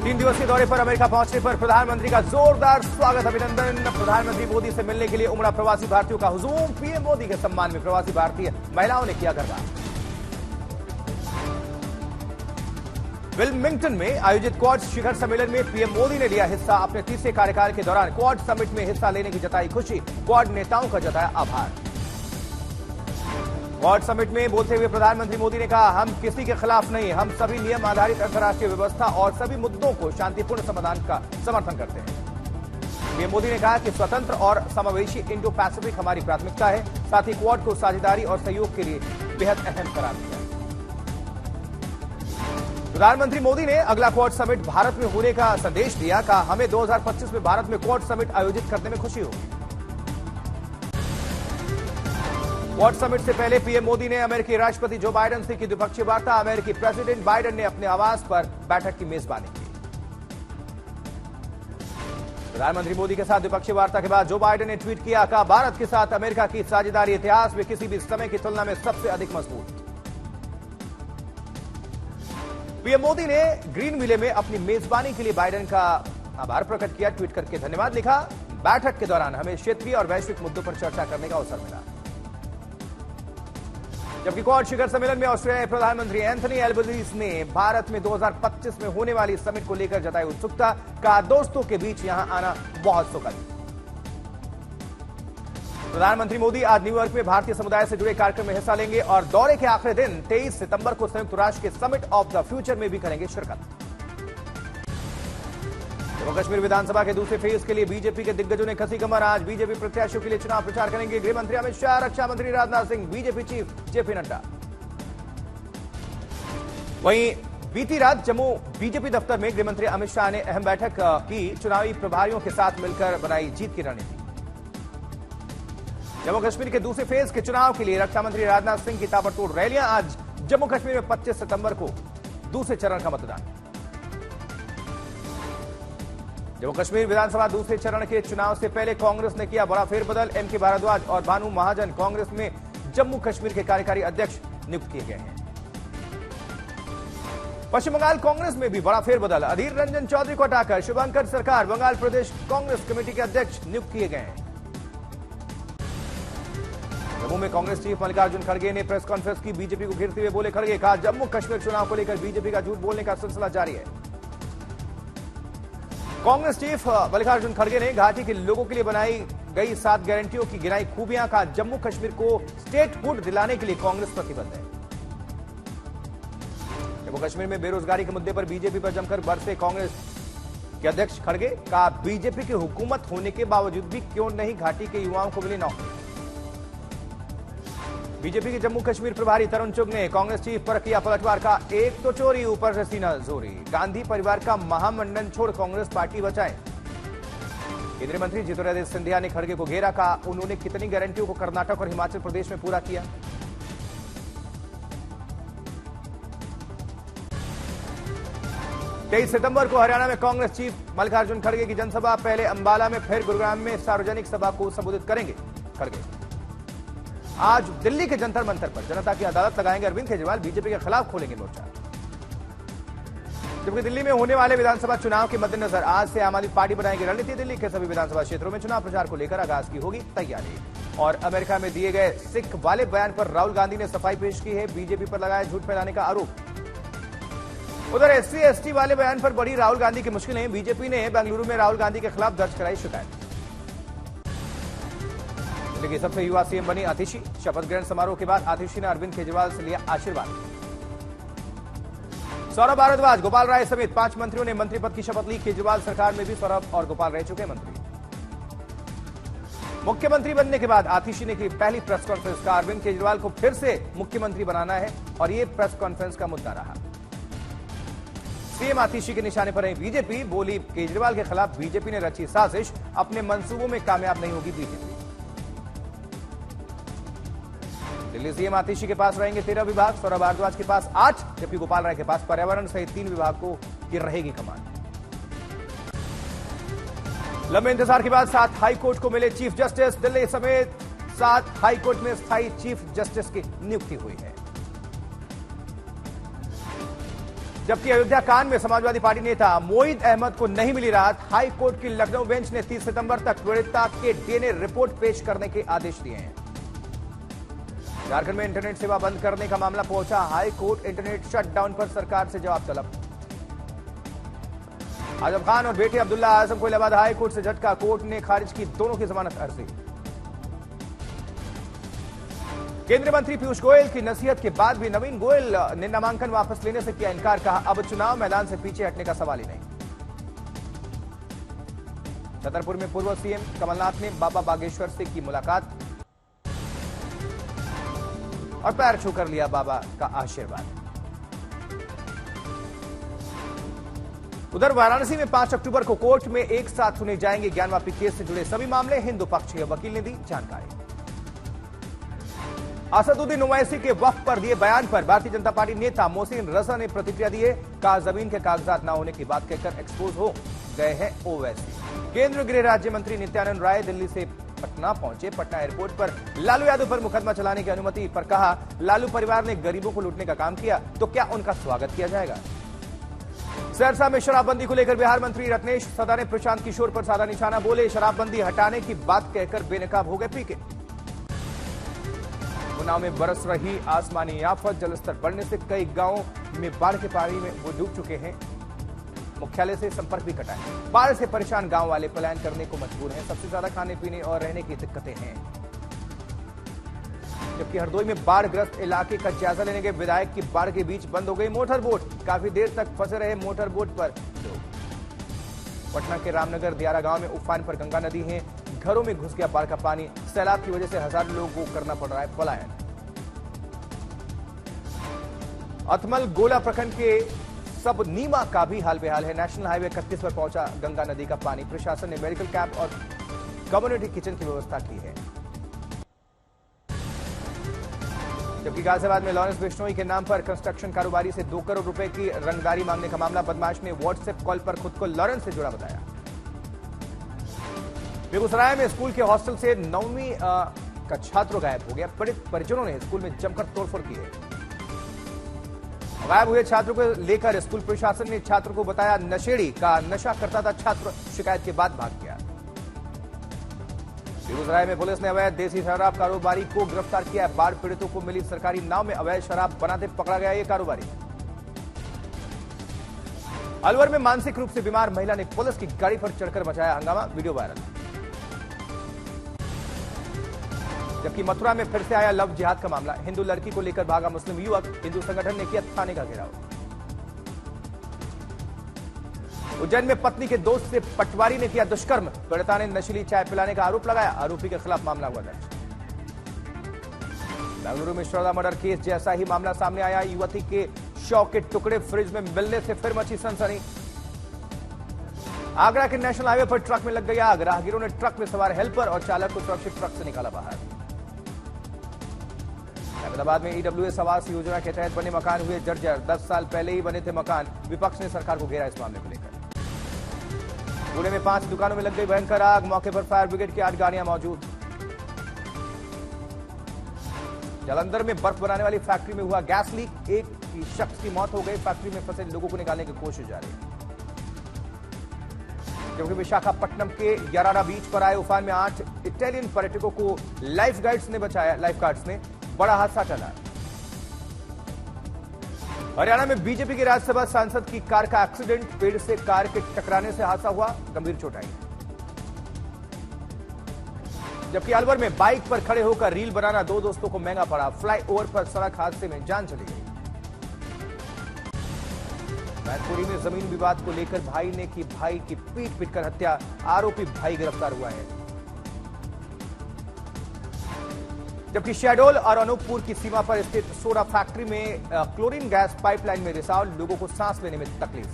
तीन दिवसीय दौरे पर अमेरिका पहुंचने पर प्रधानमंत्री का जोरदार स्वागत, अभिनंदन। प्रधानमंत्री मोदी से मिलने के लिए उमड़ा प्रवासी भारतीयों का हुजूम। पीएम मोदी के सम्मान में प्रवासी भारतीय महिलाओं ने किया गरबा। विल्मिंगटन में आयोजित क्वाड शिखर सम्मेलन में पीएम मोदी ने लिया हिस्सा। अपने तीसरे कार्यकाल के दौरान क्वाड समिट में हिस्सा लेने की जताई खुशी, क्वाड नेताओं का जताया आभार। क्वाड समिट में बोलते हुए प्रधानमंत्री मोदी ने कहा, हम किसी के खिलाफ नहीं, हम सभी नियम आधारित अंतर्राष्ट्रीय व्यवस्था और सभी मुद्दों को शांतिपूर्ण समाधान का समर्थन करते हैं। पीएम मोदी ने कहा कि स्वतंत्र और समावेशी इंडो पैसिफिक हमारी प्राथमिकता है। साथ ही क्वाड को साझेदारी और सहयोग के लिए बेहद अहम करार दिया। प्रधानमंत्री मोदी ने अगला क्वाड समिट भारत में होने का संदेश दिया। कहा, हमें 2025 में भारत में क्वाड समिट आयोजित करने में खुशी होगी। क्वाड समिट से पहले पीएम मोदी ने अमेरिकी राष्ट्रपति जो बाइडेन से की द्विपक्षीय वार्ता। अमेरिकी प्रेसिडेंट बाइडेन ने अपने आवास पर बैठक की मेजबानी की। प्रधानमंत्री मोदी के साथ द्विपक्षीय वार्ता के बाद जो बाइडेन ने ट्वीट किया, कहा, भारत के साथ अमेरिका की साझेदारी इतिहास में किसी भी समय की तुलना में सबसे अधिक मजबूत। पीएम मोदी ने ग्रीन विले में अपनी मेजबानी के लिए बाइडेन का आभार प्रकट किया। ट्वीट करके धन्यवाद लिखा। बैठक के दौरान हमें क्षेत्रीय और वैश्विक मुद्दों पर चर्चा करने का अवसर मिला। जबकि क्वाड शिखर सम्मेलन में ऑस्ट्रेलियाई प्रधानमंत्री एंथनी एल्बनीज़ ने भारत में 2025 में होने वाली समिट को लेकर जताई उत्सुकता। कहा, दोस्तों के बीच यहां आना बहुत सुखद। प्रधानमंत्री मोदी आज न्यूयॉर्क में भारतीय समुदाय से जुड़े कार्यक्रम में हिस्सा लेंगे और दौरे के आखिरी दिन 23 सितंबर को संयुक्त राष्ट्र के समिट ऑफ द फ्यूचर में भी करेंगे शिरकत। जम्मू कश्मीर विधानसभा के दूसरे फेज के लिए बीजेपी के दिग्गजों ने कसी कमर। आज बीजेपी प्रत्याशियों के लिए चुनाव प्रचार करेंगे गृह मंत्री अमित शाह, रक्षा मंत्री Rajnath Singh, BJP chief JP Nadda. वहीं बीती रात जम्मू बीजेपी दफ्तर में गृह मंत्री अमित शाह ने अहम बैठक की। चुनावी प्रभारियों के साथ मिलकर बनाई जीत की रणनीति। जम्मू कश्मीर के दूसरे फेज के चुनाव के लिए रक्षा मंत्री राजनाथ सिंह की ताबड़तोड़ रैलियां। आज जम्मू कश्मीर में 25 सितंबर को दूसरे चरण का मतदान। जम्मू कश्मीर विधानसभा दूसरे चरण के चुनाव से पहले कांग्रेस ने किया बड़ा फेरबदल। एमके भारद्वाज और भानु महाजन कांग्रेस में जम्मू कश्मीर के कार्यकारी अध्यक्ष नियुक्त किए गए हैं। पश्चिम बंगाल कांग्रेस में भी बड़ा फेरबदल। अधीर रंजन चौधरी को हटाकर शुभंकर सरकार बंगाल प्रदेश कांग्रेस कमेटी के अध्यक्ष नियुक्त किए गए हैं। जम्मू में कांग्रेस चीफ मल्लिकार्जुन खड़गे ने प्रेस कॉन्फ्रेंस की। बीजेपी को घेरते हुए बोले खड़गे, कहा, जम्मू कश्मीर चुनाव को लेकर बीजेपी का झूठ बोलने का सिलसिला जारी है। कांग्रेस चीफ मल्लिकार्जुन खड़गे ने घाटी के लोगों के लिए बनाई गई 7 गारंटियों की गिनाई खूबियां। कहा, जम्मू कश्मीर को स्टेटहुड दिलाने के लिए कांग्रेस प्रतिबद्ध है। जम्मू कश्मीर में बेरोजगारी के मुद्दे पर बीजेपी पर जमकर बरसे कांग्रेस के अध्यक्ष खड़गे। कहा, बीजेपी की हुकूमत होने के बावजूद भी क्यों नहीं घाटी के युवाओं को मिली नौकरी। बीजेपी के जम्मू कश्मीर प्रभारी तरुण चुग ने कांग्रेस चीफ पर किया पलटवार। का एक तो चोरी, ऊपर से सीना जोरी। गांधी परिवार का महामंडन छोड़ कांग्रेस पार्टी बचाए। केंद्रीय मंत्री ज्योतिरादित्य सिंधिया ने खड़गे को घेरा। कहा, उन्होंने कितनी गारंटियों को कर्नाटक और हिमाचल प्रदेश में पूरा किया। तेईस सितंबर को हरियाणा में कांग्रेस चीफ मल्लिकार्जुन खड़गे की जनसभा। पहले अंबाला में, फिर गुरुग्राम में सार्वजनिक सभा को संबोधित करेंगे खड़गे। आज दिल्ली के जंतर मंतर पर जनता की अदालत लगाएंगे अरविंद केजरीवाल। बीजेपी के खिलाफ खोलेंगे मोर्चा। जबकि दिल्ली में होने वाले विधानसभा चुनाव के मद्देनजर आज से आम आदमी पार्टी बनाएगी रणनीति। दिल्ली के सभी विधानसभा क्षेत्रों में चुनाव प्रचार को लेकर आगाज की होगी तैयारी। और अमेरिका में दिए गए सिख वाले बयान पर राहुल गांधी ने सफाई पेश की है। बीजेपी पर लगाया झूठ फैलाने का आरोप। उधर एससी एसटी वाले बयान पर बढ़ी राहुल गांधी की मुश्किलें। बीजेपी ने बेंगलुरु में राहुल गांधी के खिलाफ दर्ज कराई शिकायत। दिल्ली की सबसे युवा सीएम बनी आतिशी। शपथ ग्रहण समारोह के बाद आतिशी ने अरविंद केजरीवाल से लिया आशीर्वाद। सौरभ भारद्वाज, गोपाल राय समेत 5 मंत्रियों ने मंत्री पद की शपथ ली। केजरीवाल सरकार में भी सौरभ और गोपाल रह चुके मंत्री। मुख्यमंत्री बनने के बाद आतिशी ने की पहली प्रेस कॉन्फ्रेंस। का अरविंद केजरीवाल को फिर से मुख्यमंत्री बनाना है और यह प्रेस कॉन्फ्रेंस का मुद्दा रहा। सीएम आतिशी के निशाने पर रही बीजेपी। बोली, केजरीवाल के खिलाफ बीजेपी ने रची साजिश। अपने मंसूबों में कामयाब नहीं होगी बीजेपी। दिल्ली सीएम आतिशी के पास रहेंगे 13 विभाग। सौरभ भारद्वाज के पास 8, जबकि गोपाल राय के पास पर्यावरण सहित 3 विभागों की रहेगी कमान। लंबे इंतजार के बाद 7 हाईकोर्ट को मिले चीफ जस्टिस। दिल्ली समेत 7 हाईकोर्ट में स्थायी चीफ जस्टिस की नियुक्ति हुई है। जबकि अयोध्या कांड में समाजवादी पार्टी नेता मोईद अहमद को नहीं मिली राहत, हाई कोर्ट की लखनऊ बेंच ने 30 सितंबर तक पीड़िता के डीएनए रिपोर्ट पेश करने के आदेश दिए हैं। झारखंड में इंटरनेट सेवा बंद करने का मामला पहुंचा हाई कोर्ट, इंटरनेट शटडाउन पर सरकार से जवाब तलब। आजम खान और बेटे अब्दुल्ला आजम को इलाहाबाद हाई कोर्ट से झटका, कोर्ट ने खारिज की दोनों की जमानत अर्जी। केंद्रीय मंत्री पीयूष गोयल की नसीहत के बाद भी नवीन गोयल ने नामांकन वापस लेने से किया इनकार, कहा अब चुनाव मैदान से पीछे हटने का सवाल ही नहीं। छतरपुर में पूर्व सीएम कमलनाथ ने बाबा बागेश्वर से की मुलाकात और पैर छूकर लिया बाबा का आशीर्वाद। उधर वाराणसी में 5 अक्टूबर को कोर्ट में एक साथ सुने जाएंगे ज्ञानवापी केस से जुड़े सभी मामले, हिंदू पक्षीय वकील ने दी जानकारी। असदुद्दीन ओवैसी के वक्फ पर दिए बयान पर भारतीय जनता पार्टी नेता मोहसिन रजा ने प्रतिक्रिया दी है, कहा जमीन के कागजात न होने की बात कहकर एक्सपोज हो गए हैं ओवैसी। केंद्रीय गृह राज्य मंत्री नित्यानंद राय दिल्ली से पटना पहुंचे, पटना एयरपोर्ट पर लालू यादव पर मुकदमा चलाने की अनुमति पर कहा लालू परिवार ने गरीबों को लूटने का काम किया तो क्या उनका स्वागत किया जाएगा। सहरसा में शराबबंदी को लेकर बिहार मंत्री रत्नेश सदा ने प्रशांत किशोर पर साधा निशाना, बोले शराबबंदी हटाने की बात कहकर बेनकाब हो गए पीके। उन्नाव में बरस रही आसमानी आफत, जलस्तर बढ़ने से कई गांवों में बाढ़ के पानी में वो डूब चुके हैं, मुख्यालय से संपर्क भी कटा है। बाढ़ से परेशान गांव वाले पलायन करने को मजबूर हैं, सबसे ज्यादा खाने पीने और रहने की दिक्कतें हैं। जबकि हरदोई में बाढ़ग्रस्त इलाके का जायजा लेने के विधायक की बाढ़ के बीच बंद हो गई मोटर बोट, काफी देर तक फंसे रहे मोटर बोट पर लोग। पटना के रामनगर दियारा गांव में उफान पर गंगा नदी है, घरों में घुस गया बाढ़ का पानी, सैलाब की वजह से हजारों लोगों को करना पड़ रहा है पलायन। अथमल गोला प्रखंड के सब नीमा का भी हाल बेहाल है, नेशनल हाईवे 31 पर पहुंचा गंगा नदी का पानी, प्रशासन ने मेडिकल कैंप और कम्युनिटी किचन की व्यवस्था की है। जबकि गाजियाबाद में लॉरेंस बिश्नोई के नाम पर कंस्ट्रक्शन कारोबारी से 2 करोड़ रुपए की रंगदारी मांगने का मामला, बदमाश ने व्हाट्सएप कॉल पर खुद को लॉरेंस से जुड़ा बताया। बेगूसराय में स्कूल के हॉस्टल से 9वीं का छात्र गायब हो गया, पीड़ित परिजनों ने स्कूल में जमकर तोड़फोड़ की है। गायब हुए छात्रों को लेकर स्कूल प्रशासन ने छात्र को बताया नशेड़ी, का नशा करता था छात्र, शिकायत के बाद भाग गया। बेगूसराय में पुलिस ने अवैध देसी शराब कारोबारी को गिरफ्तार किया, बाढ़ पीड़ितों को मिली सरकारी नाव में अवैध शराब बनाते पकड़ा गया ये कारोबारी। अलवर में मानसिक रूप से बीमार महिला ने पुलिस की गाड़ी पर चढ़कर मचाया हंगामा, वीडियो वायरल। जबकि मथुरा में फिर से आया लव जिहाद का मामला, हिंदू लड़की को लेकर भागा मुस्लिम युवक, हिंदू संगठन ने किया थाने का घेराव। उज्जैन में पत्नी के दोस्त से पटवारी ने किया दुष्कर्म, पीड़िता ने नशीली चाय पिलाने का आरोप लगाया, आरोपी के खिलाफ मामला हुआ दर्ज। बेंगलुरु में श्रद्धा मर्डर केस जैसा ही मामला सामने आया, युवती के शव के टुकड़े फ्रिज में मिलने से फिर मची सनसनी। आगरा के नेशनल हाईवे पर ट्रक में लग गई आग, राहगीरों ने ट्रक में सवार हेल्पर और चालक को सुरक्षित ट्रक से निकाला बाहर। अहमदाबाद में ईडब्ल्यूएस आवास योजना के तहत बने मकान हुए जर्जर, 10 साल पहले ही बने थे मकान, विपक्ष ने सरकार को घेरा इस मामले को लेकर। पुणे में 5 दुकानों में लग गई भयंकर आग, मौके पर फायर ब्रिगेड की 8 गाड़ियां मौजूद। जालंधर में बर्फ बनाने वाली फैक्ट्री में हुआ गैस लीक, एक शख्स की मौत हो गई, फैक्ट्री में फंसे लोगों को निकालने की कोशिश जारी। जबकि विशाखापट्टनम के याराडा बीच पर आए उफान में 8 इटालियन पर्यटकों को लाइफगार्ड्स ने बचाया, लाइफगार्ड्स ने, बड़ा हादसा टला। हरियाणा में बीजेपी के राज्यसभा सांसद की कार का एक्सीडेंट, पेड़ से कार के टकराने से हादसा हुआ, गंभीर चोट आई। जबकि अलवर में बाइक पर खड़े होकर रील बनाना 2 दोस्तों को महंगा पड़ा, फ्लाईओवर पर सड़क हादसे में जान चली गई। मैनपुरी में जमीन विवाद को लेकर भाई ने की भाई की पीट पीटकर हत्या, आरोपी भाई गिरफ्तार हुआ है। जबकि शहडोल और अनूपपुर की सीमा पर स्थित सोडा फैक्ट्री में क्लोरीन गैस पाइपलाइन में रिसाव, लोगों को सांस लेने में तकलीफ।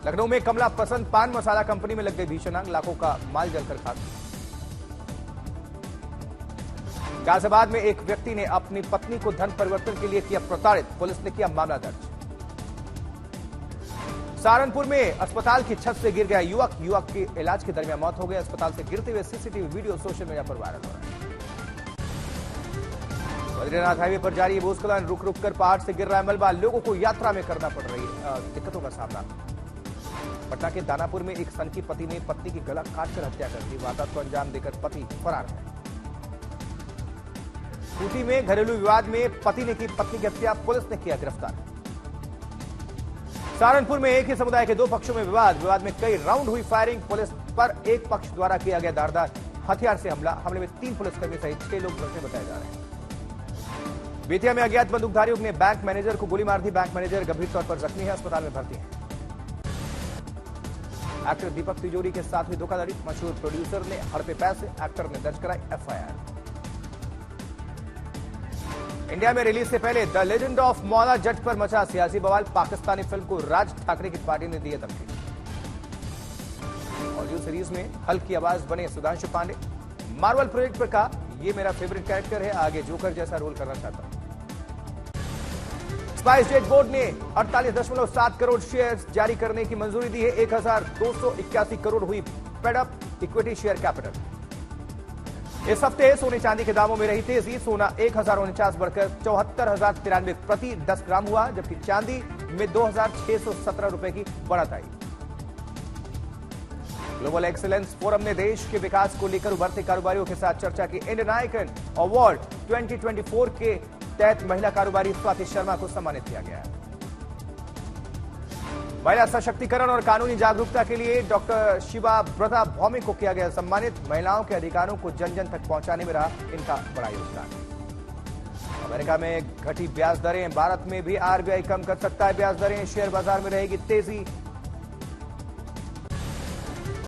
लखनऊ में कमला पसंद पान मसाला कंपनी में लग गई भीषण आग, लाखों का माल जलकर खाक। गाजियाबाद में एक व्यक्ति ने अपनी पत्नी को धन परिवर्तन के लिए किया प्रताड़ित, पुलिस ने किया मामला दर्ज। सहारनपुर में अस्पताल की छत से गिर गया युवक, युवक की इलाज के दरमियान मौत हो गई, अस्पताल से गिरते हुए सीसीटीवी वीडियो सोशल मीडिया पर वायरल हो रहा है। बद्रीनाथ हाईवे पर जारी है भूस्खलन, रुक रुक कर पहाड़ से गिर रहा है मलबा, लोगों को यात्रा में करना पड़ रही है दिक्कतों का सामना। पटना के दानापुर में एक सनकी पति ने पत्नी की गला काटकर हत्या कर दी, वारदात को अंजाम देकर पति फरार है। खूंटी में घरेलू विवाद में पति ने की पत्नी की हत्या, पुलिस ने किया गिरफ्तार। सहारनपुर में एक ही समुदाय के दो पक्षों में विवाद में कई राउंड हुई फायरिंग, पुलिस पर एक पक्ष द्वारा किया गया धारदार हथियार से हमले में 3 पुलिसकर्मी सहित 6 लोग झुलसे बताए जा रहे हैं। बेतिया में अज्ञात बंदूकधारियों ने बैंक मैनेजर को गोली मार दी, बैंक मैनेजर गंभीर तौर पर जख्मी है, अस्पताल में भर्ती है। एक्टर दीपक तिजोरी के साथ हुई धोखाधड़ी, मशहूर प्रोड्यूसर ने हड़पे पैसे, एक्टर ने दर्ज कराई एफआईआर। इंडिया में रिलीज से पहले the legend of Maula Jatt पर मचा सियासी बवाल, पाकिस्तानी फिल्म को राज ठाकरे की पार्टी ने दी धमकी। ऑडियो सीरीज में हल्क की आवाज बने सुधांशु पांडे, मार्वल प्रोजेक्ट पर कहा ये मेरा फेवरेट कैरेक्टर है, आगे जोकर जैसा रोल करना चाहता हूं। स्पाइस जेट बोर्ड ने 48.7 करोड़ शेयर्स जारी करने की मंजूरी दी है, 1281 करोड़ हुई पेडअप इक्विटी शेयर कैपिटल। इस हफ्ते सोने चांदी के दामों में रही तेजी, सोना 1049 बढ़कर 74,093 प्रति 10 ग्राम हुआ, जबकि चांदी में 2,617 रुपए की बढ़त आई। ग्लोबल एक्सीलेंस फोरम ने देश के विकास को लेकर उभरते कारोबारियों के साथ चर्चा की। इंडियन आइकन अवार्ड 2024 के तहत महिला कारोबारी स्वाति शर्मा को सम्मानित किया गया। महिला सशक्तिकरण और कानूनी जागरूकता के लिए डॉक्टर शिवा ब्रता भौमिक को किया गया सम्मानित, महिलाओं के अधिकारों को जन जन तक पहुंचाने में रहा इनका बड़ा योगदान। अमेरिका में घटी ब्याज दरें, भारत में भी आरबीआई कम कर सकता है ब्याज दरें, शेयर बाजार में रहेगी तेजी,